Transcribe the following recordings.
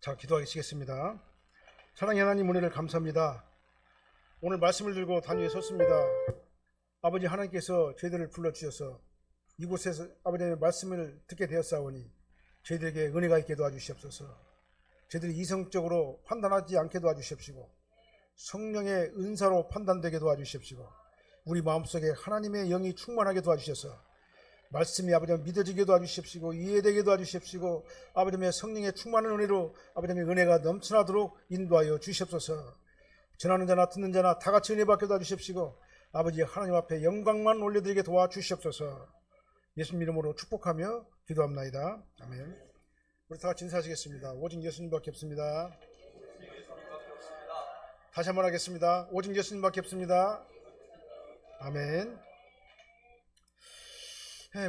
자, 기도하시겠습니다. 사랑의 하나님, 은혜를 감사합니다. 오늘 말씀을 들고 단위에 섰습니다. 아버지, 하나님께서 저희들을 불러주셔서 이곳에서 아버지의 말씀을 듣게 되었사오니 저희들에게 은혜가 있게 도와주시옵소서. 저희들이 이성적으로 판단하지 않게 도와주시옵시고 성령의 은사로 판단되게 도와주시옵시고 우리 마음속에 하나님의 영이 충만하게 도와주셔서 말씀이 아버지 믿어지게 도와주십시고 이해되게 도와주십시고 아버지의 성령의 충만한 은혜로 아버지의 은혜가 넘쳐나도록 인도하여 주시옵소서. 전하는 자나 듣는 자나 다 같이 은혜 받게 도와주십시고 아버지 하나님 앞에 영광만 올려드리게 도와주시옵소서. 예수님 이름으로 축복하며 기도합나이다. 아멘. 우리 다 같이 인사하시겠습니다. 오직 예수님밖에 없습니다. 다시 한번 하겠습니다. 오직 예수님밖에 없습니다. 아멘.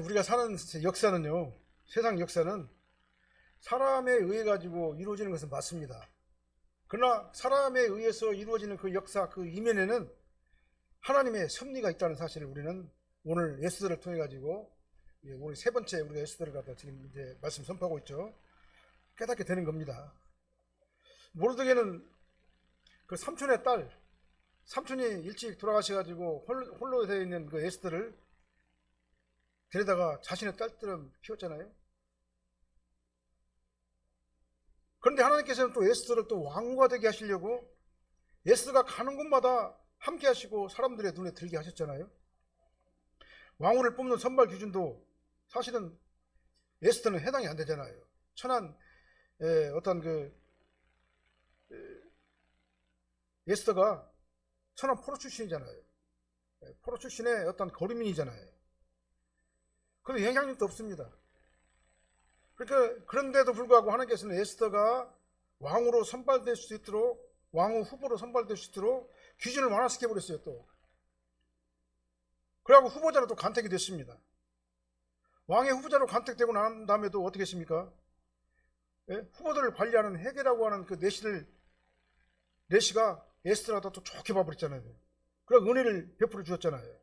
우리가 사는 역사는요, 세상 역사는 사람에 의해 가지고 이루어지는 것은 맞습니다. 그러나 사람에 의해서 이루어지는 그 역사 그 이면에는 하나님의 섭리가 있다는 사실을 우리는 오늘 에스더를 통해 가지고 오늘 세 번째 우리가 에스더를 갖다 지금 이제 말씀 선포하고 있죠. 깨닫게 되는 겁니다. 모르드게는 그 삼촌의 딸, 삼촌이 일찍 돌아가셔가지고 홀로 되어 있는 그 에스더를 데려다가 자신의 딸처럼 키웠잖아요. 그런데 하나님께서는 또 에스더를 또 왕후가 되게 하시려고 에스더가 가는 곳마다 함께 하시고 사람들의 눈에 들게 하셨잖아요. 왕후를 뽑는 선발 기준도 사실은 에스더는 해당이 안 되잖아요. 천한 어떤 에스더가 천한 포로 출신이잖아요. 포로 출신의 어떤 거류민이잖아요. 그런데 영향력도 없습니다. 그러니까 그런데도 불구하고 하나님께서는 에스더가 왕으로 선발될 수 있도록 왕후 후보로 선발될 수 있도록 기준을 완화시켜 버렸어요. 또 그래갖고 후보자로 또 간택이 됐습니다. 왕의 후보자로 간택되고 난 다음에도 어떻게 했습니까? 후보들을 관리하는 헤게라고 하는 그 내시가 에스더가 또 좋게 봐버렸잖아요. 그래 은혜를 베풀어 주었잖아요.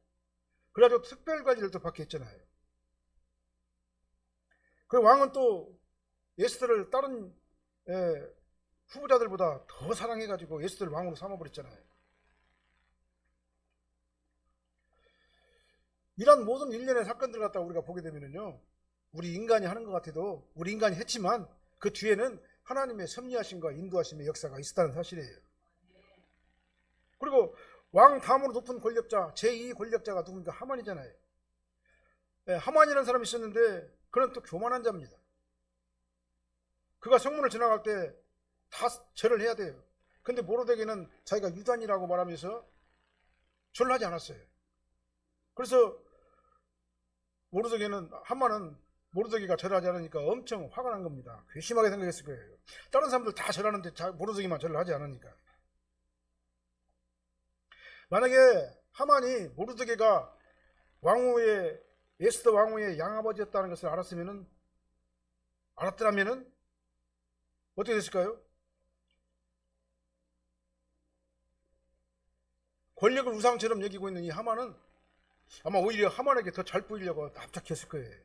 그래가지고 특별 관리를 또 받게 했잖아요. 그 왕은 또 에스더를 다른 후보자들보다 더 사랑해가지고 에스더를 왕으로 삼아버렸잖아요. 이런 모든 일련의 사건들을 갖다가 우리가 보게 되면요, 우리 인간이 하는 것 같아도 우리 인간이 했지만 그 뒤에는 하나님의 섭리하심과 인도하심의 역사가 있었다는 사실이에요. 그리고 왕 다음으로 높은 권력자 제2 권력자가 누굽니까? 하만이잖아요. 하만이라는 사람이 있었는데 그는 또 교만한 자입니다. 그가 성문을 지나갈 때 다 절을 해야 돼요. 근데 모르드게는 자기가 유단이라고 말하면서 절을 하지 않았어요. 그래서 하만은 모르드게가 절하지 않으니까 엄청 화가 난 겁니다. 괘씸하게 생각했을 거예요. 다른 사람들 다 절하는데 모르드게만 절을 하지 않으니까. 만약에 하만이 모르드게가 에스더 왕후의 양아버지였다는 것을 알았더라면은 어떻게 됐을까요? 권력을 우상처럼 여기고 있는 이 하만은 아마 오히려 하만에게 더 잘 보이려고 납작했을 거예요.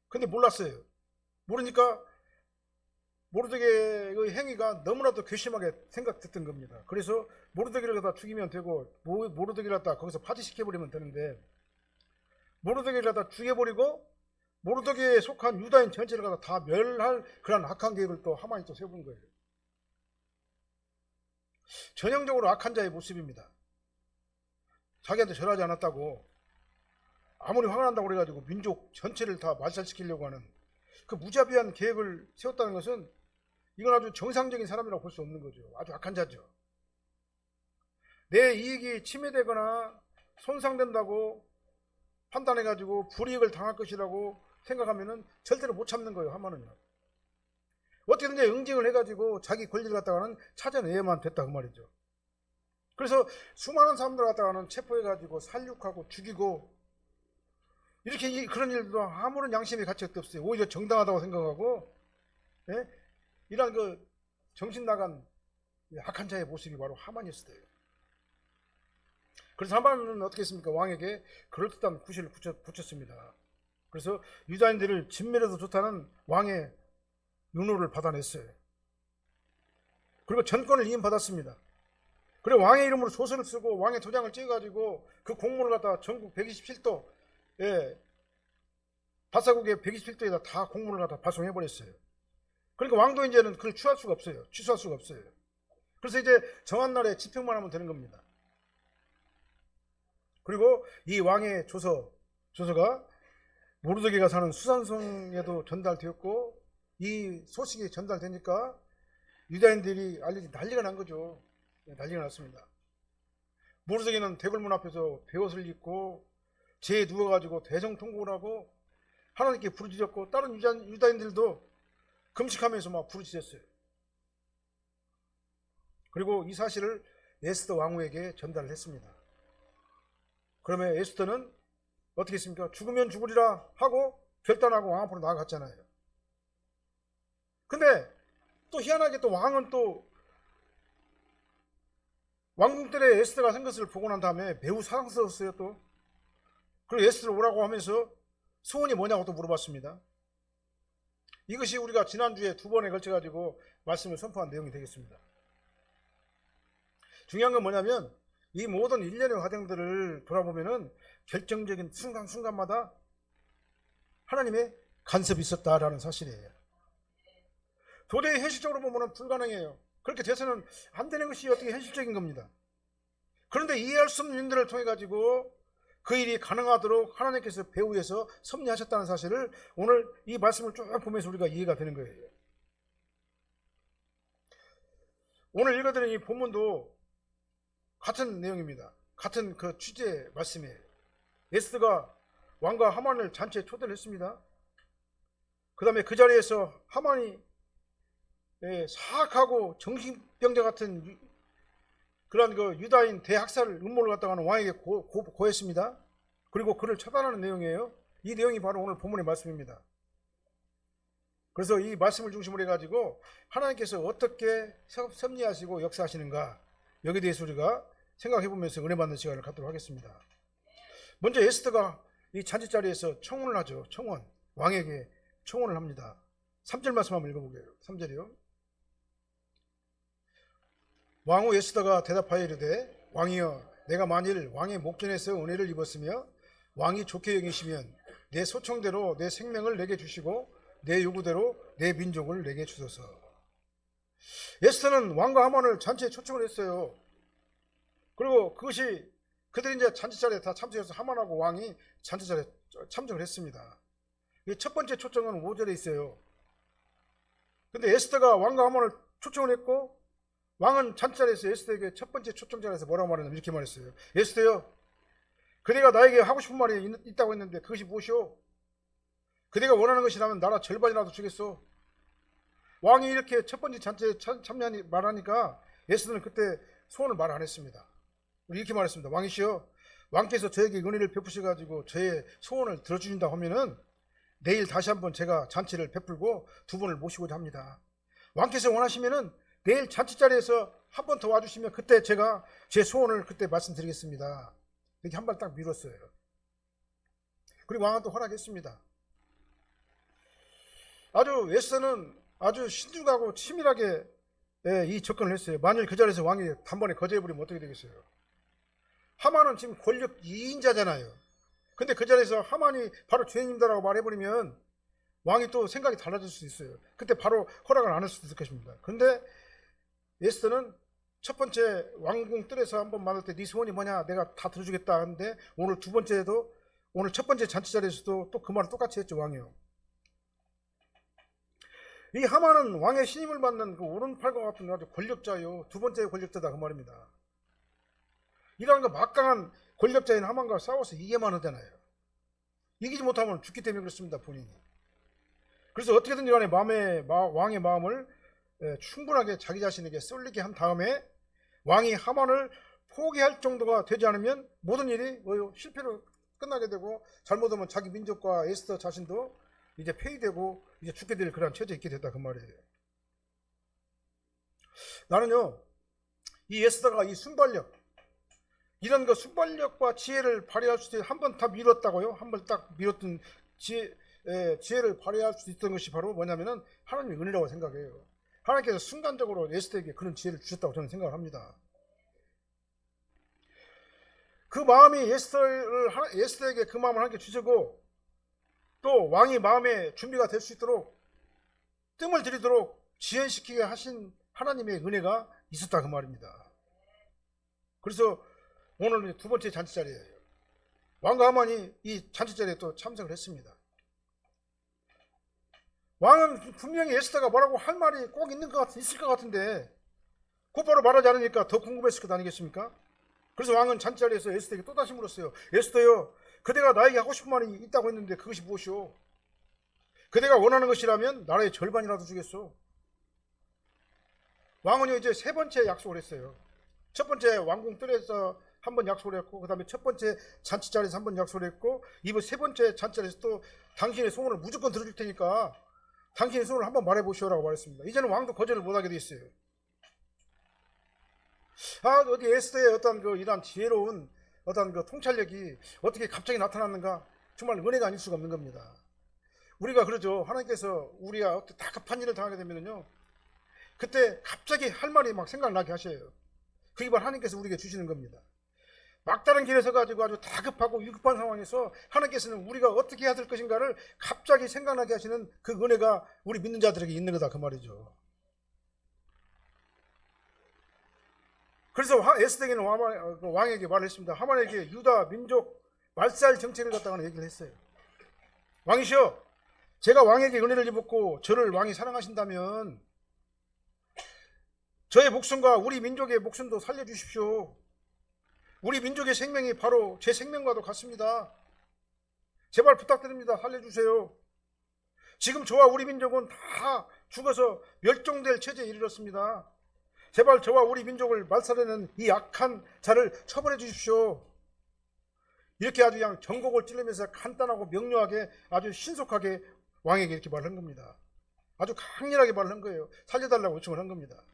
근데 몰랐어요. 모르니까 모르드게의 행위가 너무나도 괘씸하게 생각됐던 겁니다. 그래서 모르드게를 갖다 죽이면 되고 모르드게를 갖다 거기서 파지시켜버리면 되는데 모르드게를 갖다 죽여버리고 모르드게에 속한 유다인 전체를 갖다 다 멸할 그런 악한 계획을 또 하만이 또 세운 거예요. 전형적으로 악한 자의 모습입니다. 자기한테 절하지 않았다고 아무리 화가 난다고 그래가지고 민족 전체를 다 말살시키려고 하는 그 무자비한 계획을 세웠다는 것은 이건 아주 정상적인 사람이라고 볼 수 없는 거죠. 아주 악한 자죠. 내 이익이 침해되거나 손상된다고 판단해가지고 불이익을 당할 것이라고 생각하면은 절대로 못 참는 거예요. 하만은요. 어떻게든지 응징을 해가지고 자기 권리를 갖다가는 찾아내야만 됐다 그 말이죠. 그래서 수많은 사람들 갖다가는 체포해가지고 살육하고 죽이고 이렇게 그런 일도 아무런 양심의 가치가 없어요. 오히려 정당하다고 생각하고 이런 그 정신 나간 악한 자의 모습이 바로 하만이었어요. 그래서 하만은 어떻게 했습니까? 왕에게 그럴듯한 구실을 붙였습니다. 그래서 유다인들을 진멸해도 좋다는 왕의 윤호를 받아냈어요. 그리고 전권을 이임받았습니다. 그리고 왕의 이름으로 조서를 쓰고 왕의 도장을 찍어가지고 그 공문을 갖다 전국 127도, 바사국의 127도에다 다 공문을 갖다 발송해버렸어요. 그러니까 왕도 이제는 그걸 취할 수가 없어요. 취소할 수가 없어요. 그래서 이제 정한 날에 집행만 하면 되는 겁니다. 그리고 이 왕의 조서가 모르드게가 사는 수산성에도 전달되었고, 이 소식이 전달되니까 유다인들이 알려지 난리가 난 거죠. 난리가 났습니다. 모르드게는 대궐문 앞에서 베옷을 입고 재에 누워가지고 대성통곡을 하고 하나님께 부르짖었고, 다른 유다인들도 금식하면서 막 부르짖었어요. 그리고 이 사실을 에스더 왕후에게 전달을 했습니다. 그러면 에스더는 어떻게 했습니까? 죽으면 죽으리라 하고 결단하고 왕 앞으로 나아갔잖아요. 근데 또 희한하게 또 왕은 또 왕궁들의 에스더가 생 것을 보고 난 다음에 매우 사랑스러웠어요. 또 그리고 에스더를 오라고 하면서 소원이 뭐냐고 또 물어봤습니다. 이것이 우리가 지난주에 2번에 걸쳐 가지고 말씀을 선포한 내용이 되겠습니다. 중요한 건 뭐냐면 이 모든 일련의 과정들을 돌아보면은 결정적인 순간순간마다 하나님의 간섭이 있었다라는 사실이에요. 도저히 현실적으로 보면 불가능해요. 그렇게 돼서는 안 되는 것이 어떻게 현실적인 겁니다. 그런데 이해할 수 없는 일들을 통해 가지고 그 일이 가능하도록 하나님께서 배후에서 섭리하셨다는 사실을 오늘 이 말씀을 쭉 보면서 우리가 이해가 되는 거예요. 오늘 읽어드린 이 본문도 같은 내용입니다. 같은 그 취지의 말씀이에요. 에스더가 왕과 하만을 잔치에 초대를 했습니다. 그 다음에 그 자리에서 하만이 사악하고 정신병자 같은 그런 그 유다인 대학살 음모를 갖다가 하는 왕에게 고했습니다. 그리고 그를 처단하는 내용이에요. 이 내용이 바로 오늘 본문의 말씀입니다. 그래서 이 말씀을 중심으로 해가지고 하나님께서 어떻게 섭리하시고 역사하시는가, 여기에 대해서 우리가 생각해보면서 은혜 받는 시간을 갖도록 하겠습니다. 먼저 에스더가 이 잔치자리에서 청혼을 하죠. 청혼. 왕에게 청혼을 합니다. 3절 말씀 한번 읽어보게요. 3절이요. 왕후 에스더가 대답하여 이르되 왕이여, 내가 만일 왕의 목전에서 은혜를 입었으며 왕이 좋게 여기시면 내 소청대로 내 생명을 내게 주시고 내 요구대로 내 민족을 내게 주소서. 에스더는 왕과 하만을 잔치에 초청을 했어요. 그리고 그것이 그들이 이제 잔치자리에 다 참석해서 하만하고 왕이 잔치자리에 참석을 했습니다. 첫 번째 초청은 5절에 있어요. 근데 에스더가 왕과 하만을 초청을 했고, 왕은 잔치자리에서 에스더에게 첫 번째 초청자리에서 뭐라고 말했냐면 이렇게 말했어요. 에스더여, 그대가 나에게 하고 싶은 말이 있다고 했는데 그것이 무엇이오? 그대가 원하는 것이라면 나라 절반이라도 주겠소. 왕이 이렇게 첫 번째 잔치에 참여하니 말하니까 에스더는 그때 소원을 말 안 했습니다. 이렇게 말했습니다. 왕이시여, 왕께서 저에게 은혜를 베푸셔가지고 저의 소원을 들어주신다 하면은 내일 다시 한번 제가 잔치를 베풀고 두 분을 모시고자 합니다. 왕께서 원하시면은 내일 잔치 자리에서 한 번 더 와주시면 그때 제가 제 소원을 그때 말씀드리겠습니다. 이렇게 한 발 딱 밀었어요. 그리고 왕은 또 허락했습니다. 아주 에스더는 아주 신중하고 치밀하게 이 접근을 했어요. 만일 그 자리에서 왕이 단번에 거절해버리면 어떻게 되겠어요? 하만은 지금 권력 2인자잖아요. 근데 그 자리에서 하만이 바로 죄인입니다라고 말해버리면 왕이 또 생각이 달라질 수 있어요. 그때 바로 허락을 안 할 수도 있을 것입니다. 근데 에스더는 첫 번째 왕궁 뜰에서 한번 만날 때 네 소원이 뭐냐, 내가 다 들어주겠다 하는데 오늘 두 번째에도, 오늘 첫 번째 잔치 자리에서도 또 그 말을 똑같이 했죠. 왕이요. 이 하만은 왕의 신임을 받는 그 오른팔과 같은 아주 권력자요, 두 번째 권력자다 그 말입니다. 이러한 거 막강한 권력자인 하만과 싸워서 이기만 하잖아요. 이기지 못하면 죽기 때문에 그렇습니다. 본인이. 그래서 어떻게든 간에 왕의 마음을 충분하게 자기 자신에게 쏠리게 한 다음에 왕이 하만을 포기할 정도가 되지 않으면 모든 일이 실패로 끝나게 되고, 잘못하면 자기 민족과 에스더 자신도 이제 폐위되고 이제 죽게 될 그런 처지에 있게 됐다 그 말이에요. 나는요, 이 에스더가 이 순발력, 이런 그 순발력과 지혜를 발휘할 수 있는, 한 번 다 밀었다고요. 한 번 딱 밀었던 지혜를 발휘할 수 있던 것이 바로 뭐냐면은 하나님의 은혜라고 생각해요. 하나님께서 순간적으로 에스더에게 그런 지혜를 주셨다고 저는 생각을 합니다. 그 마음이 에스더에게 그 마음을 하나님께 주시고 또 왕이 마음의 준비가 될 수 있도록 뜸을 들이도록 지연시키게 하신 하나님의 은혜가 있었다 그 말입니다. 그래서 오늘 두 번째 잔치자리예요. 왕과 하만이 이 잔치자리에 또 참석을 했습니다. 왕은 분명히 에스더가 뭐라고 할 말이 꼭 있을 것 같은데 곧바로 말하지 않으니까 더 궁금했을 것 아니겠습니까? 그래서 왕은 잔치자리에서 에스더에게 또다시 물었어요. 에스더요, 그대가 나에게 하고 싶은 말이 있다고 했는데 그것이 무엇이오? 그대가 원하는 것이라면 나라의 절반이라도 주겠소. 왕은요 이제 세 번째 약속을 했어요. 첫 번째 왕궁 뜰에서 한 번 약속을 했고, 그 다음에 첫 번째 잔치자리에서 한 번 약속을 했고, 이번 세 번째 잔치자리에서 또 당신의 소원을 무조건 들어줄 테니까 당신의 소원을 한번 말해보시오라고 말했습니다. 이제는 왕도 거절을 못하게 돼 있어요. 어디 에스더의 어떤 이러한 지혜로운 어떤 통찰력이 어떻게 갑자기 나타났는가? 정말 은혜가 아닐 수가 없는 겁니다. 우리가 그러죠. 하나님께서 우리가 다 급한 일을 당하게 되면요, 그때 갑자기 할 말이 막 생각나게 하셔요. 그게 바로 하나님께서 우리에게 주시는 겁니다. 막다른 길에 서가지고 아주 다급하고 위급한 상황에서 하나님께서는 우리가 어떻게 해야 될 것인가를 갑자기 생각나게 하시는 그 은혜가 우리 믿는 자들에게 있는 거다 그 말이죠. 그래서 에스더에게는 왕에게 말을 했습니다. 하만에게 유다 민족 말살 정책을 갖다가 얘기를 했어요. 왕이시여, 제가 왕에게 은혜를 입었고 저를 왕이 사랑하신다면 저의 목숨과 우리 민족의 목숨도 살려주십시오. 우리 민족의 생명이 바로 제 생명과도 같습니다. 제발 부탁드립니다. 살려주세요. 지금 저와 우리 민족은 다 죽어서 멸종될 처지에 이르렀습니다. 제발 저와 우리 민족을 말살하는 이 악한 자를 처벌해 주십시오. 이렇게 아주 그냥 전곡을 찌르면서 간단하고 명료하게 아주 신속하게 왕에게 이렇게 말을 한 겁니다. 아주 강렬하게 말을 한 거예요. 살려달라고 요청을 한 겁니다.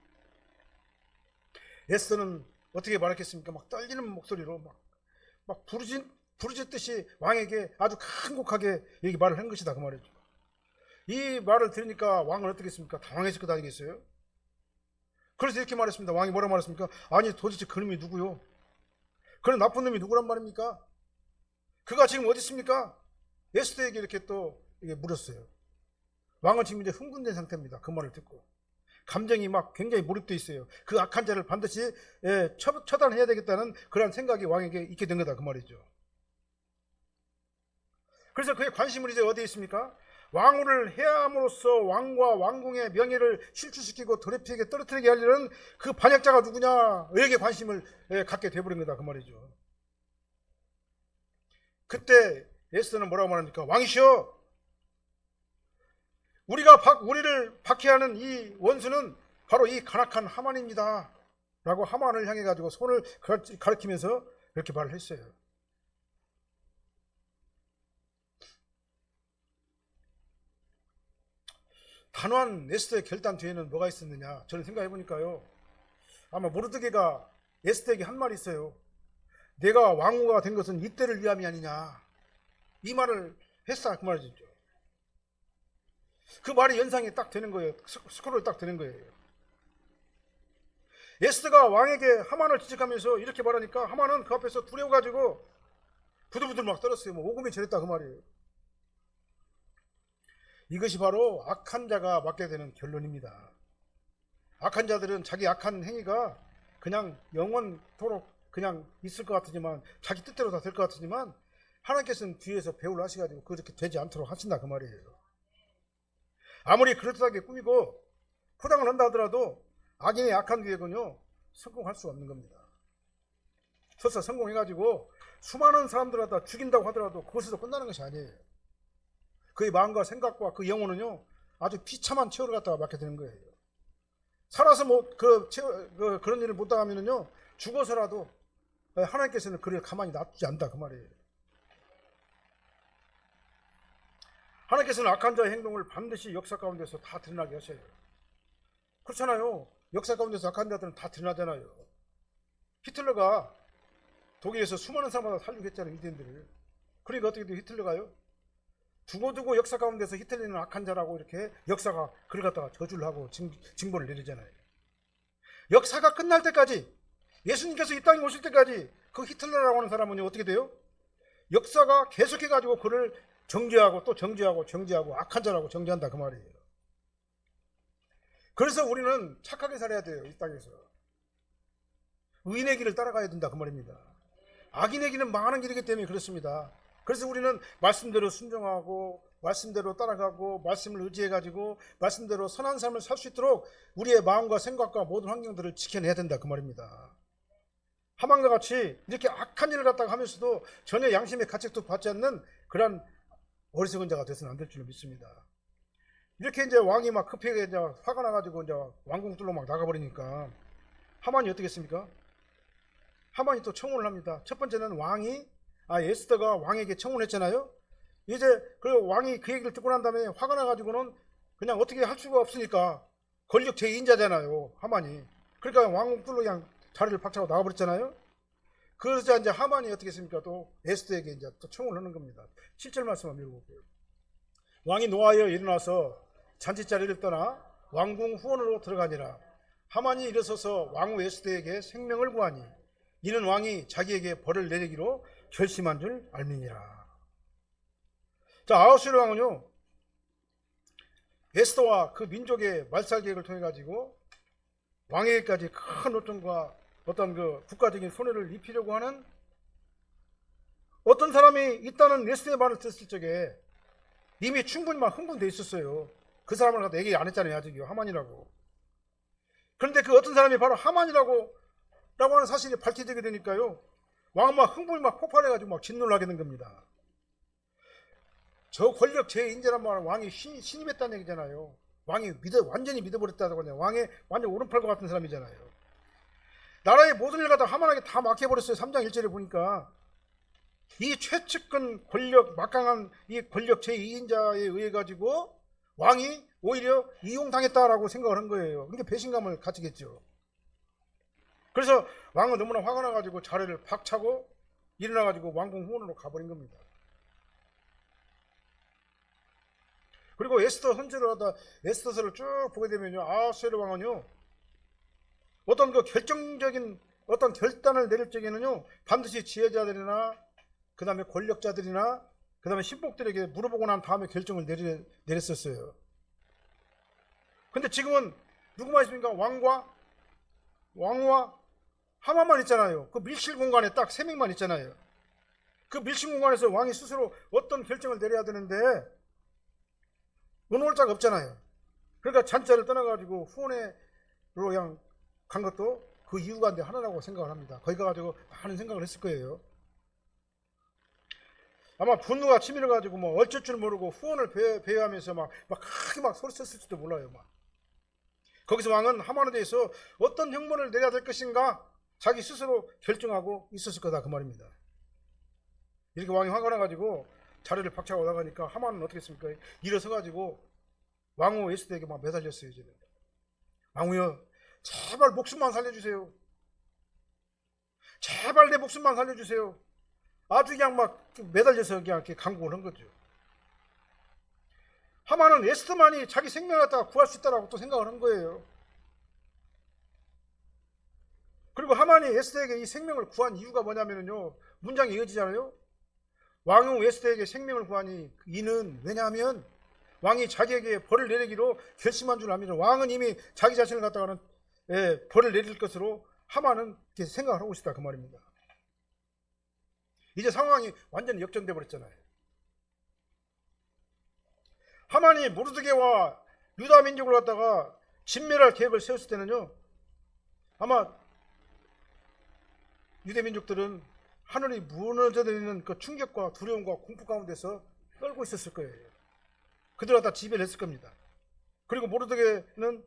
에스더는 어떻게 말했겠습니까? 막 떨리는 목소리로 막 부르짖듯이 왕에게 아주 간곡하게 이렇게 말을 한 것이다 그 말이죠. 이 말을 들으니까 왕은 어떻게 했습니까? 당황했을 것 아니겠어요? 그래서 이렇게 말했습니다. 왕이 뭐라 말했습니까? 아니 도대체 그놈이 누구요? 그런 나쁜 놈이 누구란 말입니까? 그가 지금 어디 있습니까? 에스더에게 이렇게 또 이게 물었어요. 왕은 지금 이제 흥분된 상태입니다. 그 말을 듣고 감정이 막 굉장히 몰입되어 있어요. 그 악한 자를 반드시 처단해야 되겠다는 그런 생각이 왕에게 있게 된 거다 그 말이죠. 그래서 그의 관심은 이제 어디에 있습니까? 왕후를 해함으로써 왕과 왕궁의 명예를 실추시키고 더럽히게 떨어뜨리게 하려는 그 반역자가 누구냐에게 관심을 갖게 돼버린 거다 그 말이죠. 그때 에스더는 뭐라고 말합니까? 왕이시여, 우리를 박해하는 이 원수는 바로 이 간악한 하만입니다 라고 하만을 향해 가지고 손을 가리키면서 이렇게 말을 했어요. 단호한 에스더의 결단 뒤에는 뭐가 있었느냐, 저는 생각해 보니까요, 아마 모르드게가 에스더에게 한 말이 있어요. 내가 왕후가 된 것은 이때를 위함이 아니냐, 이 말을 했다 그 말이죠. 그 말이 연상이 딱 되는 거예요. 스크롤이 딱 되는 거예요. 에스더가 왕에게 하만을 지적하면서 이렇게 말하니까 하만은 그 앞에서 두려워가지고 부들부들 막 떨었어요. 오금이 저렸다 그 말이에요. 이것이 바로 악한 자가 맡게 되는 결론입니다. 악한 자들은 자기 악한 행위가 그냥 영원토록 그냥 있을 것 같으지만, 자기 뜻대로 다 될 것 같으지만 하나님께서는 뒤에서 배후를 하셔가지고 그렇게 되지 않도록 하신다 그 말이에요. 아무리 그럴듯하게 꾸미고 포장을 한다 하더라도 악인의 악한 계획은요 성공할 수 없는 겁니다. 설사 성공해가지고 수많은 사람들을 다 죽인다고 하더라도 그것에서 끝나는 것이 아니에요. 그의 마음과 생각과 그 영혼은요 아주 비참한 최후를 갖다가 맞게 되는 거예요. 살아서 그런 일을 못 당하면은요 죽어서라도 하나님께서는 그를 가만히 놔두지 않는다 그 말이에요. 하나님께서는 악한 자의 행동을 반드시 역사 가운데서 다 드러나게 하셔요. 그렇잖아요. 역사 가운데서 악한 자들은 다 드러나잖아요. 히틀러가 독일에서 수많은 사람마다 살리고 했잖아요. 유대인들을. 그러니까 어떻게 돼요? 히틀러가요? 두고두고 역사 가운데서 히틀러는 악한 자라고 이렇게 역사가 그를 갖다가 저주를 하고 징벌을 내리잖아요. 역사가 끝날 때까지, 예수님께서 이 땅에 오실 때까지 그 히틀러라고 하는 사람은 어떻게 돼요? 역사가 계속해가지고 그를 정죄하고 또 정죄하고 악한 자라고 정죄한다 그 말이에요. 그래서 우리는 착하게 살아야 돼요. 이 땅에서 의인의 길을 따라가야 된다 그 말입니다. 악인의 길은 망하는 길이기 때문에 그렇습니다. 그래서 우리는 말씀대로 순종하고 말씀대로 따라가고 말씀을 의지해가지고 말씀대로 선한 삶을 살 수 있도록 우리의 마음과 생각과 모든 환경들을 지켜내야 된다 그 말입니다. 하만과 같이 이렇게 악한 일을 갖다가 하면서도 전혀 양심의 가책도 받지 않는 그런 어리석은 자가 되서는 안 될 줄로 믿습니다. 이렇게 이제 왕이 막 급하게 이제 화가 나가지고 이제 왕궁 뚫러 막 나가버리니까 하만이 어떻게 했습니까? 하만이 또 청혼을 합니다. 첫 번째는 에스더가 왕에게 청혼했잖아요. 이제 그 왕이 그 얘기를 듣고 난 다음에 화가 나가지고는 그냥 어떻게 할 수가 없으니까 권력 제2인자잖아요, 하만이. 그러니까 왕궁 뚫러 그냥 자리를 박차고 나가버렸잖아요. 그러자 이제 하만이 어떻게 했습니까? 또 에스더에게 이제 또 청혼을 하는 겁니다. 7절 말씀 한번 읽어볼게요. 왕이 노하여 일어나서 잔치자리를 떠나 왕궁 후원으로 들어가니라. 하만이 일어서서 왕후 에스더에게 생명을 구하니 이는 왕이 자기에게 벌을 내리기로 결심한 줄 알미니라. 자, 아하수에로 왕은요, 에스더와 그 민족의 말살 계획을 통해 가지고 왕에게까지 큰 어떤 그 국가적인 손해를 입히려고 하는 어떤 사람이 있다는 에스더의 말을 듣을 적에 이미 충분히 막 흥분돼 있었어요. 그 사람을 갖다 얘기 안 했잖아요, 아직요. 하만이라고. 그런데 그 어떤 사람이 바로 하만이라고 하는 사실이 밝혀지게 되니까요, 왕은 막 흥분이 막 폭발해가지고 막 진노를 하게 된 겁니다. 저 권력 제2인자란 말은 왕이 신임했다는 얘기잖아요. 왕이 완전히 믿어버렸다고 하냐. 왕의 완전 오른팔과 같은 사람이잖아요. 나라의 모든 일 갖다 하만에게 다 맡겨버렸어요. 3장 1절에 보니까 이 최측근 권력, 막강한 이 권력 제2인자에 의해 가지고 왕이 오히려 이용당했다라고 생각을 한 거예요. 그러니까 배신감을 가지겠죠. 그래서 왕은 너무나 화가 나가지고 자리를 박차고 일어나가지고 왕궁 후원으로 가버린 겁니다. 그리고 에스더 선지를 하다 에스더서를 쭉 보게 되면요, 아하수에로 왕은요, 어떤 그 결정적인 어떤 결단을 내릴 적에는요, 반드시 지혜자들이나 그 다음에 권력자들이나 그 다음에 신복들에게 물어보고 난 다음에 결정을 내렸었어요. 근데 지금은 누구만 있습니까? 왕과 하만만 있잖아요. 그 밀실 공간에 딱 3명만 있잖아요. 그 밀실 공간에서 왕이 스스로 어떤 결정을 내려야 되는데 의논자가 없잖아요. 그러니까 잔자를 떠나가지고 후원회로 그냥 간 것도 그 이유가 이제 하나라고 생각을 합니다. 거기 가가지고 많은 생각을 했을 거예요. 아마 분노가 치밀어가지고 뭐 어쩔 줄 모르고 후원을 배회하면서 막 크게 막 소리 쳤을지도 몰라요. 막 거기서 왕은 하만에 대해서 어떤 형벌을 내려야 될 것인가 자기 스스로 결정하고 있었을 거다 그 말입니다. 이렇게 왕이 화가 나가지고 자리를 박차고 나가니까 하만은 어떻게 했습니까? 일어서가지고 왕후 에스더에게 막 매달렸어요. 이제는. 왕후여, 제발 목숨만 살려주세요. 제발 내 목숨만 살려주세요. 아주 그냥 막 매달려서 그냥 이렇게 간구를 한 거죠. 하만은 에스더만이 자기 생명을 갖다가 구할 수 있다라고 또 생각을 한 거예요. 그리고 하만이 에스더에게 이 생명을 구한 이유가 뭐냐면요, 문장이 이어지잖아요. 왕후 에스더에게 생명을 구하니 이는 왜냐하면 왕이 자기에게 벌을 내리기로 결심한 줄 압니다. 왕은 이미 자기 자신을 갖다가는 벌을 내릴 것으로 하만은 이렇게 생각을 하고 있다 그 말입니다. 이제 상황이 완전히 역전돼 버렸잖아요. 하만이 모르드게와 유다 민족을 갖다가 진멸할 계획을 세웠을 때는요, 아마 유대 민족들은 하늘이 무너져내리는 그 충격과 두려움과 공포 가운데서 떨고 있었을 거예요. 그들은 다 지배를 했을 겁니다. 그리고 모르드게는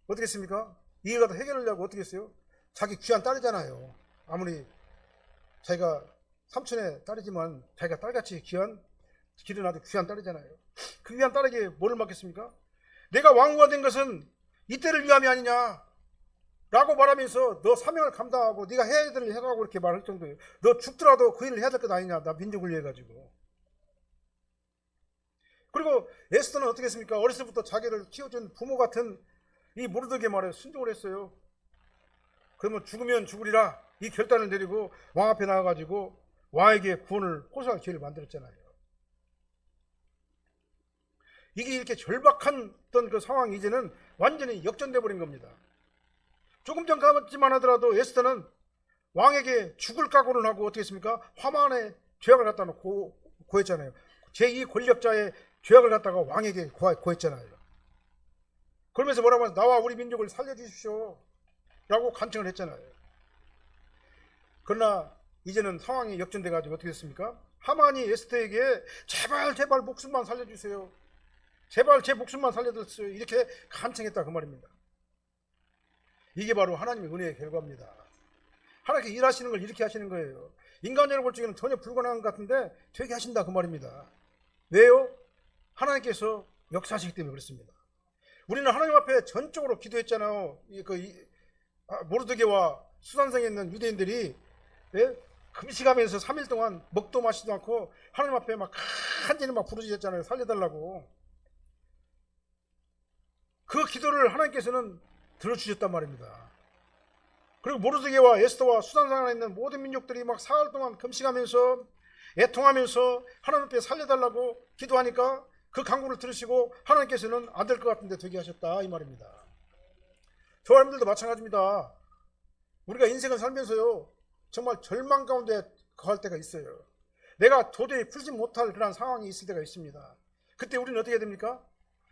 어떻게 했습니까? 이걸 갖다 해결하려고 어떻게 했어요? 자기 귀한 딸이잖아요. 아무리 자기가 삼촌의 딸이지만 자기가 딸같이 기른 아주 귀한 딸이잖아요. 그 귀한 딸에게 뭐를 맡겼습니까? 내가 왕후가 된 것은 이때를 위함이 아니냐 라고 말하면서 너 사명을 감당하고 네가 해야 될 일을 해라고 이렇게 말할 정도예요. 너 죽더라도 그 일을 해야 될 것 아니냐, 나 민족을 위해 가지고. 그리고 에스더는 어떻게 했습니까? 어렸을 때부터 자기를 키워준 부모 같은 이 모르드게 말에 순종을 했어요. 그러면 죽으면 죽으리라 이 결단을 내리고 왕 앞에 나와가지고 왕에게 구원을 호소할 기회를 만들었잖아요. 이게 이렇게 절박한 어떤 그 상황이 이제는 완전히 역전돼 버린 겁니다. 조금 전까지만 하더라도 에스더는 왕에게 죽을 각오를 하고 어떻게 했습니까? 하만의 죄악을 갖다 놓고 고했잖아요. 제2 권력자의 죄악을 갖다가 왕에게 고했잖아요. 그러면서 뭐라고 하면 나와 우리 민족을 살려주십시오 라고 간청을 했잖아요. 그러나 이제는 상황이 역전돼 가지고 어떻게 됐습니까? 하만이 에스더에게 제발 목숨만 살려주세요. 제발 제 목숨만 살려주세요. 이렇게 간청했다 그 말입니다. 이게 바로 하나님의 은혜의 결과입니다. 하나님께 일하시는 걸 이렇게 하시는 거예요. 인간적으로 볼 적에는 전혀 불가능한 것 같은데 되게 하신다 그 말입니다. 왜요? 하나님께서 역사하시기 때문에 그렇습니다. 우리는 하나님 앞에 전적으로 기도했잖아요. 모르드게와 수산성에 있는 유대인들이 금식하면서 3일 동안 먹도 마시지도 않고 하나님 앞에 막 간절히 막 부르짖었잖아요. 살려달라고. 그 기도를 하나님께서는 들어주셨단 말입니다. 그리고 모르드게와 에스더와 수산상에 있는 모든 민족들이 막 사흘 동안 금식하면서 애통하면서 하나님 앞에 살려달라고 기도하니까 그 간구를 들으시고 하나님께서는 안 될 것 같은데 되게 하셨다 이 말입니다. 저와 여러분들도 마찬가지입니다. 우리가 인생을 살면서요 정말 절망 가운데 거할 때가 있어요. 내가 도저히 풀지 못할 그런 상황이 있을 때가 있습니다. 그때 우리는 어떻게 해야 됩니까?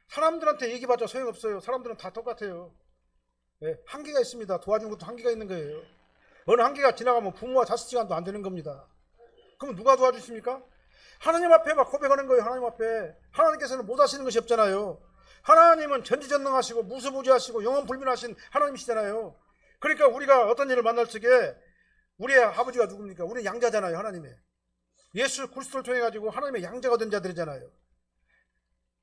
사람들한테 얘기해봤자 소용없어요. 사람들은 다 똑같아요. 한계가 있습니다. 도와주는 것도 한계가 있는 거예요. 어느 한계가 지나가면 부모와 자식 시간도 안 되는 겁니다. 그럼 누가 도와주십니까? 하나님 앞에 막 고백하는 거예요. 하나님 앞에. 하나님께서는 못 하시는 것이 없잖아요. 하나님은 전지전능하시고 무수무지하시고 영원불변하신 하나님이시잖아요. 그러니까 우리가 어떤 일을 만날 적에 우리의 아버지가 누굽니까? 우리는 양자잖아요. 하나님의. 예수 그리스도를 통해 가지고 하나님의 양자가 된 자들이잖아요.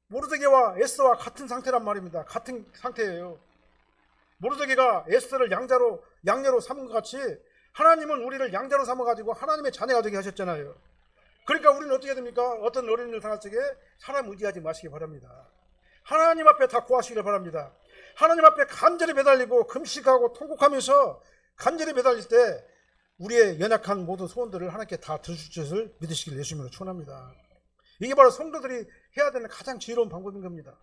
모르드게와 에스더와 같은 상태란 말입니다. 같은 상태예요. 모르드게가 에스더를 양녀로 삼은 것 같이 하나님은 우리를 양자로 삼아가지고 하나님의 자녀가 되게 하셨잖아요. 그러니까 우리는 어떻게 해야 됩니까? 어떤 어려운 일을 당할 적에 사람 의지하지 마시기 바랍니다. 하나님 앞에 다 구하시기를 바랍니다. 하나님 앞에 간절히 매달리고 금식하고 통곡하면서 간절히 매달릴 때 우리의 연약한 모든 소원들을 하나님께 다 들어주실 것을 믿으시길 예수님으로 축원합니다. 이게 바로 성도들이 해야 되는 가장 지혜로운 방법인 겁니다.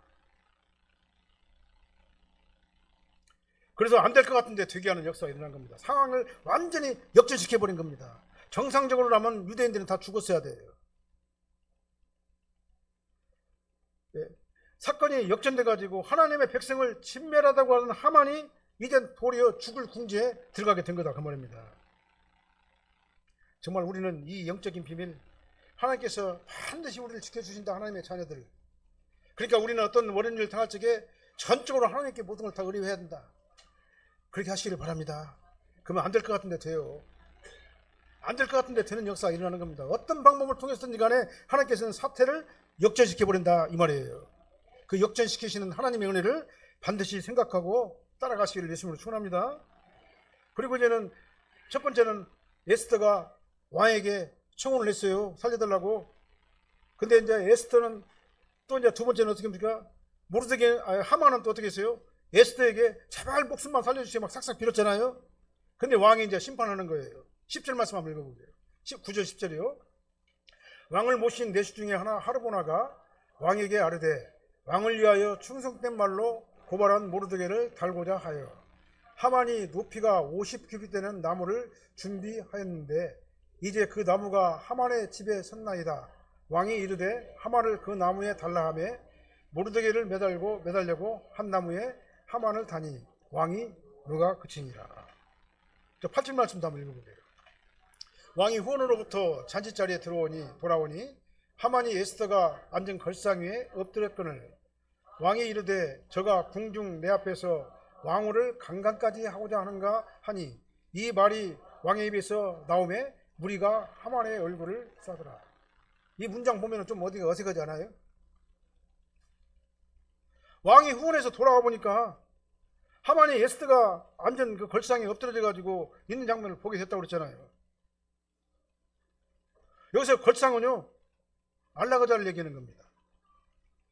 그래서 안 될 것 같은데 되게 하는 역사가 일어난 겁니다. 상황을 완전히 역전시켜버린 겁니다. 정상적으로라면 유대인들은 다 죽었어야 돼요. 사건이 역전돼가지고 하나님의 백성을 진멸하다고 하는 하만이 이젠 도리어 죽을 궁지에 들어가게 된 거다 그 말입니다. 정말 우리는 이 영적인 비밀, 하나님께서 반드시 우리를 지켜주신다 하나님의 자녀들. 그러니까 우리는 어떤 어려운 일을 당할 적에 전적으로 하나님께 모든 걸 다 의뢰해야 된다. 그렇게 하시기를 바랍니다. 그러면 안 될 것 같은데 돼요. 안 될 것 같은데 되는 역사가 일어나는 겁니다. 어떤 방법을 통해서든지 간에 하나님께서는 사태를 역전시켜버린다 이 말이에요. 그 역전시키시는 하나님의 은혜를 반드시 생각하고 따라가시기를 예수님으로 축원합니다. 그리고 이제는 첫 번째는 에스더가 왕에게 청혼을 했어요. 살려달라고. 근데 이제 에스더는 또 이제 두 번째는 어떻게 합니까? 하만은 또 어떻게 했어요? 에스더에게 제발 목숨만 살려주세요. 막 싹싹 빌었잖아요. 근데 왕이 이제 심판하는 거예요. 10절 말씀 한번 읽어보세요. 9절 10절이요. 왕을 모신 내시 중에 하나 하르보나가 왕에게 아뢰되 왕을 위하여 충성된 말로 고발한 모르드게를 달고자 하여 하만이 높이가 50규빗 되는 나무를 준비하였는데 이제 그 나무가 하만의 집에 섰나이다. 왕이 이르되 하만을 그 나무에 달라 하매 모르드게를 매달려고 한 나무에 하만을 다니 왕이 누가 그치니라. 8절 말씀도 한번 읽어보세요. 왕이 후원으로부터 잔치자리에 돌아오니 하만이 에스더가 앉은 걸상 위에 엎드렸거늘 왕이 이르되 저가 궁중 내 앞에서 왕후를 강간까지 하고자 하는가 하니 이 말이 왕의 입에서 나오매 무리가 하만의 얼굴을 싸더라. 이 문장 보면 좀 어디가 어색하지 않아요? 왕이 후원해서 돌아와 보니까 하만이 에스더가 앉은 그 걸상에 엎드려져 가지고 있는 장면을 보게 됐다고 그랬잖아요. 여기서 걸상은요 알라그자를 얘기하는 겁니다.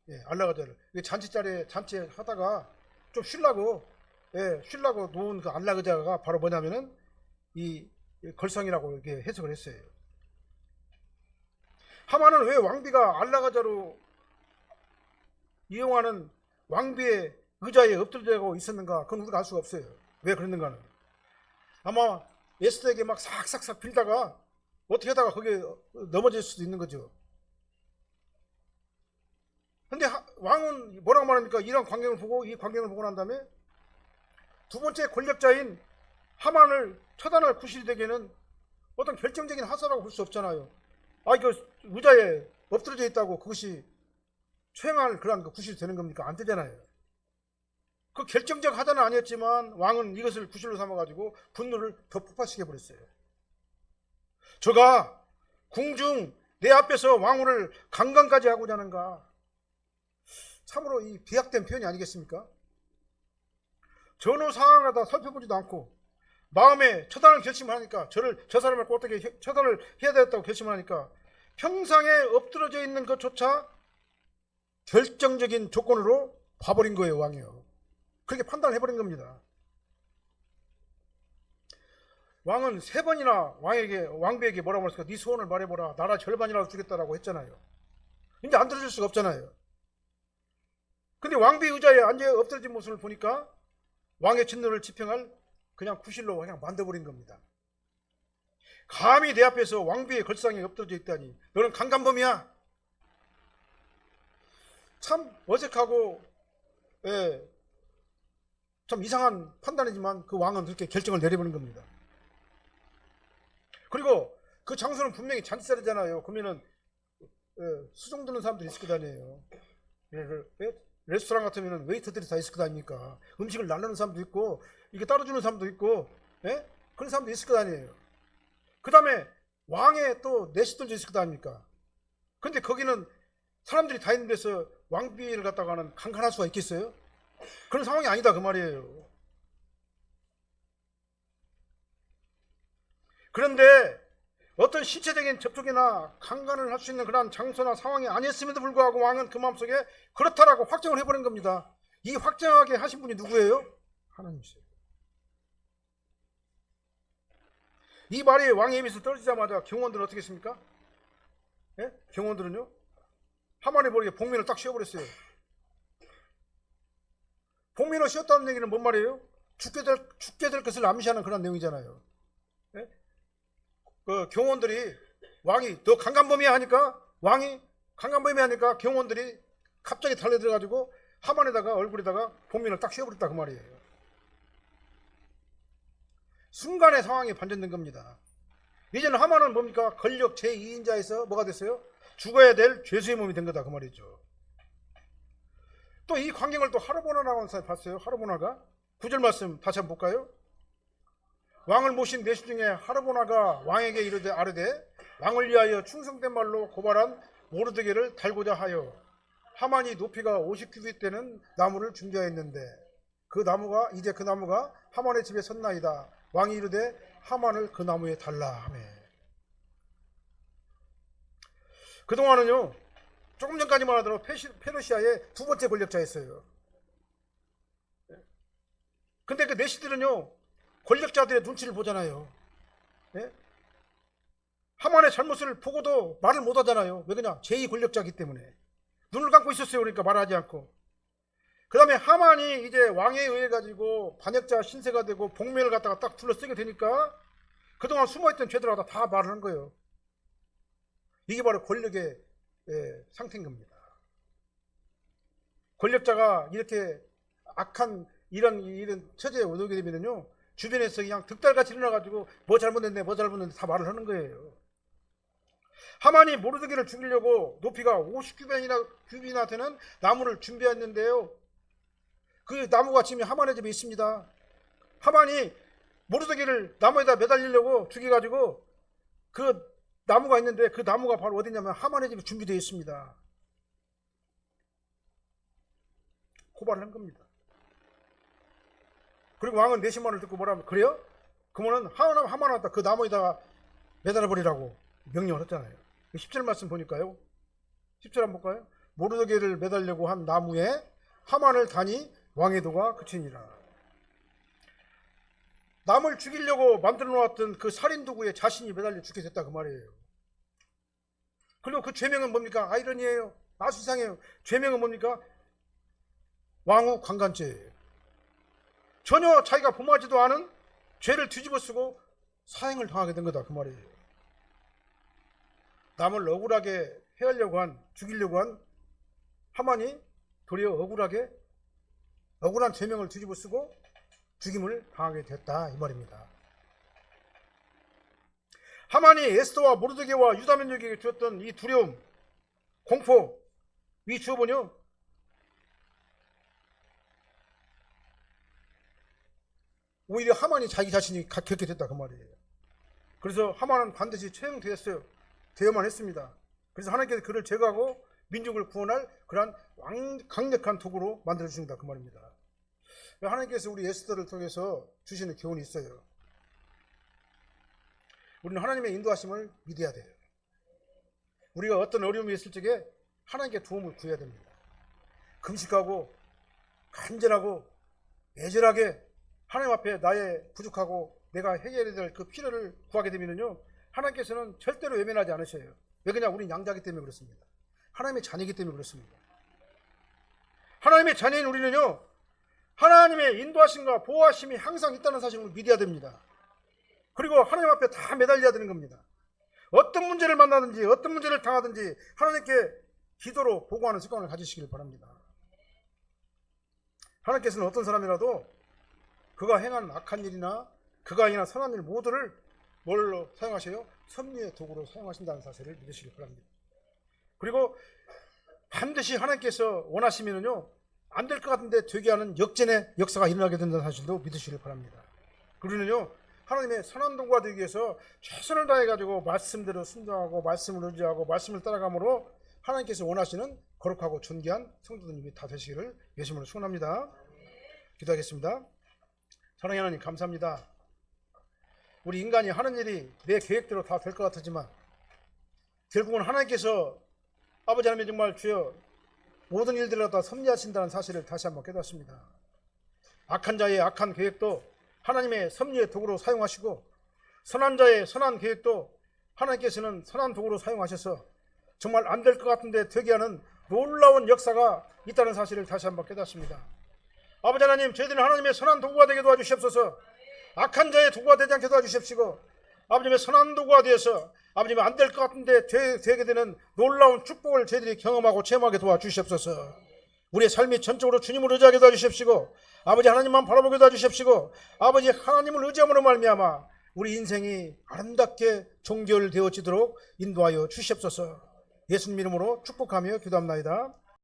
예, 안락의자를. 잔치 하다가 좀 쉬려고, 예, 쉬려고 놓은 그 안락의자가 바로 뭐냐면은 이 걸상이라고 이렇게 해석을 했어요. 하만은 왜 왕비가 안락의자로 이용하는 왕비의 의자에 엎드려고 있었는가? 그건 우리가 알 수가 없어요. 왜 그랬는가는. 아마 에스더에게 막 싹싹싹 빌다가 어떻게 하다가 거기에 넘어질 수도 있는 거죠. 근데 왕은 뭐라고 말합니까? 이런 광경을 보고, 이 광경을 보고 난 다음에 두 번째 권력자인 하만을 처단할 구실이 되기에는 어떤 결정적인 하사라고 볼 수 없잖아요. 그 의자에 엎드려져 있다고 그것이 수행할 그런 구실이 되는 겁니까? 안 되잖아요. 그 결정적 하자는 아니었지만 왕은 이것을 구실로 삼아가지고 분노를 더 폭발시켜 버렸어요. 저가 궁중 내 앞에서 왕후를 강간까지 하고자 하는가? 참으로 이 비약된 표현이 아니겠습니까? 전후 상황을 다 살펴보지도 않고 마음에 처단을 결심을 하니까 저 사람을 어떻게 처단을 해야 되겠다고 결심을 하니까 평상에 엎드러져 있는 것조차 결정적인 조건으로 봐버린 거예요. 왕이요. 그렇게 판단을 해버린 겁니다. 왕은 3번이나 왕비에게 뭐라고 말했을까? 네 소원을 말해보라. 나라 절반이라도 주겠다라고 했잖아요. 근데 안 들어줄 수가 없잖아요. 근데 왕비 의자에 앉아 엎드려진 모습을 보니까 왕의 진노를 지평할 그냥 구실로 그냥 만들어버린 겁니다. 감히 내 앞에서 왕비의 걸상에 엎드려져 있다니 너는 강간범이야. 참 어색하고 참 이상한 판단이지만 그 왕은 그렇게 결정을 내려버린 겁니다. 그리고 그 장소는 분명히 잔치자리잖아요. 그러면은 수종 드는 사람들이 있을 거 아니에요. 레스토랑 같으면 웨이터들이 다 있을 거 아닙니까? 음식을 나누는 사람도 있고 이게 따라주는 사람도 있고 그런 사람도 있을 거 아니에요. 그 다음에 왕의 또 내시들도 있을 거 아닙니까? 근데 거기는 사람들이 다 있는 데서 왕비를 갖다가는 강간할 수가 있겠어요? 그런 상황이 아니다 그 말이에요. 그런데 어떤 신체적인 접촉이나 강간을 할 수 있는 그런 장소나 상황이 아니었음에도 불구하고 왕은 그 마음속에 그렇다라고 확정을 해버린 겁니다. 이 확정하게 하신 분이 누구예요? 하나님이세요. 이 말이 왕의 입에서 떨어지자마자 경호원들은 어떻게 했습니까? 경호원들은요? 하만이 모르게 복면을 딱 씌워버렸어요. 복면을 씌웠다는 얘기는 뭔 말이에요? 죽게 될 것을 암시하는 그런 내용이잖아요. 그 경호원들이 왕이 너 강간범이야 하니까 경호원들이 갑자기 달려들어가지고 하만에다가 얼굴에다가 복면을 딱 씌워버렸다 그 말이에요. 순간의 상황이 반전된 겁니다. 이제는 하만은 뭡니까? 권력 제2인자에서 뭐가 됐어요? 죽어야 될 죄수의 몸이 된 거다 그 말이죠. 또 이 광경을 또 하르보나라고 하는 사람이 봤어요. 하르보나가 9절 말씀 다시 한번 볼까요? 왕을 모신 내시 중에 하르보나가 왕에게 이르되 아르되 왕을 위하여 충성된 말로 고발한 모르드게를 달고자 하여 하만이 높이가 50규빗 되는 나무를 준비하였는데 그 나무가 하만의 집에 섰나이다. 왕이 이르되 하만을 그 나무에 달라 하매. 그동안은요 조금 전까지만 하더라도 페르시아의 두 번째 권력자였어요. 근데 그 내시들은요 권력자들의 눈치를 보잖아요. 하만의 잘못을 보고도 말을 못하잖아요. 왜 그냥 제2권력자이기 때문에 눈을 감고 있었어요. 그러니까 말하지 않고. 그 다음에 하만이 이제 왕에 의해 가지고 반역자 신세가 되고 복면을 갖다가 딱 둘러쓰게 되니까 그동안 숨어있던 죄들을 다 말을 한 거예요. 이게 바로 권력의 상태인 겁니다. 권력자가 이렇게 악한 이런 처지에 오게 되면요 주변에서 그냥 득달같이 일어나가지고 뭐 잘못했네 다 말을 하는 거예요. 하만이 모르드게를 죽이려고 높이가 50규빗이나 되는 나무를 준비했는데요. 그 나무가 지금 하만의 집에 있습니다. 하만이 모르드게를 나무에다 매달리려고 죽여가지고 그 나무가 있는데 그 나무가 바로 어디냐면 하만의 집에 준비되어 있습니다. 고발을 한 겁니다. 그리고 왕은 내심만을 듣고 뭐라면 그래요? 그러면 하만 왔다 그 나무에다가 매달아버리라고 명령을 했잖아요. 10절 말씀 보니까요. 10절 한번 볼까요? 모르드게를 매달려고 한 나무에 하만을 다니 왕의 도가 그치니라. 남을 죽이려고 만들어 놓았던 그 살인 도구에 자신이 매달려 죽게 됐다 그 말이에요. 그리고 그 죄명은 뭡니까? 아이러니예요. 아주 이상해요. 죄명은 뭡니까? 왕후 강간죄예요. 전혀 자기가 범하지도 않은 죄를 뒤집어쓰고 사형을 당하게 된 거다 그 말이에요. 남을 억울하게 해하려고 한, 죽이려고 한 하만이 도리어 억울한 죄명을 뒤집어쓰고 죽임을 당하게 됐다 이 말입니다. 하만이 에스더와 모르드게와 유다 민족에게 주었던 이 두려움, 공포, 이 주어본요 오히려 하만이 자기 자신이 겪게 됐다 그 말이에요. 그래서 하만은 반드시 처형되었어요. 되어만 했습니다. 그래서 하나님께서 그를 제거하고 민족을 구원할 그러한 강력한 도구로 만들어주신다 그 말입니다. 하나님께서 우리 에스더를 통해서 주시는 교훈이 있어요. 우리는 하나님의 인도하심을 믿어야 돼요. 우리가 어떤 어려움이 있을 적에 하나님께 도움을 구해야 됩니다. 금식하고 간절하고 애절하게 하나님 앞에 나의 부족하고 내가 해결해야 될 그 필요를 구하게 되면요 하나님께서는 절대로 외면하지 않으셔요. 왜 그냥 우린 양자이기 때문에 그렇습니다. 하나님의 자녀이기 때문에 그렇습니다. 하나님의 자녀인 우리는요 하나님의 인도하심과 보호하심이 항상 있다는 사실을 믿어야 됩니다. 그리고 하나님 앞에 다 매달려야 되는 겁니다. 어떤 문제를 만나든지 어떤 문제를 당하든지 하나님께 기도로 보고하는 습관을 가지시길 바랍니다. 하나님께서는 어떤 사람이라도 그가 행한 악한 일이나 그가 행한 선한 일 모두를 뭘로 사용하셔요? 섭리의 도구로 사용하신다는 사실을 믿으시길 바랍니다. 그리고 반드시 하나님께서 원하시면은요 안 될 것 같은데 되게 하는 역전의 역사가 일어나게 된다는 사실도 믿으시길 바랍니다. 우리는요 하나님의 선한 도구가 되기 위해서 최선을 다해가지고 말씀대로 순종하고 말씀을 의지하고 말씀을 따라감으로 하나님께서 원하시는 거룩하고 존귀한 성도님이 다 되시기를 예수님으로 축원합니다. 기도하겠습니다. 사랑하는 하나님 감사합니다. 우리 인간이 하는 일이 내 계획대로 다 될 것 같지만 결국은 하나님께서 아버지 하나님 정말 주여 모든 일들을 다 섭리하신다는 사실을 다시 한번 깨닫습니다. 악한 자의 악한 계획도 하나님의 섭리의 도구로 사용하시고 선한 자의 선한 계획도 하나님께서는 선한 도구로 사용하셔서 정말 안 될 것 같은데 되게 하는 놀라운 역사가 있다는 사실을 다시 한번 깨닫습니다. 아버지 하나님 저희들은 하나님의 선한 도구가 되게 도와주시옵소서. 악한 자의 도구가 되지 않게 도와주십시고 아버님의 선한 도구가 되어서 아버님 안 될 것 같은데 되게 되는 놀라운 축복을 저희들이 경험하고 체험하게 도와주시옵소서. 우리의 삶이 전적으로 주님을 의지하게 도와주십시고 아버지 하나님만 바라보게 도와주십시고 아버지 하나님을 의지함으로 말미암아 우리 인생이 아름답게 종결되어지도록 인도하여 주시옵소서. 예수님 이름으로 축복하며 기도합나이다.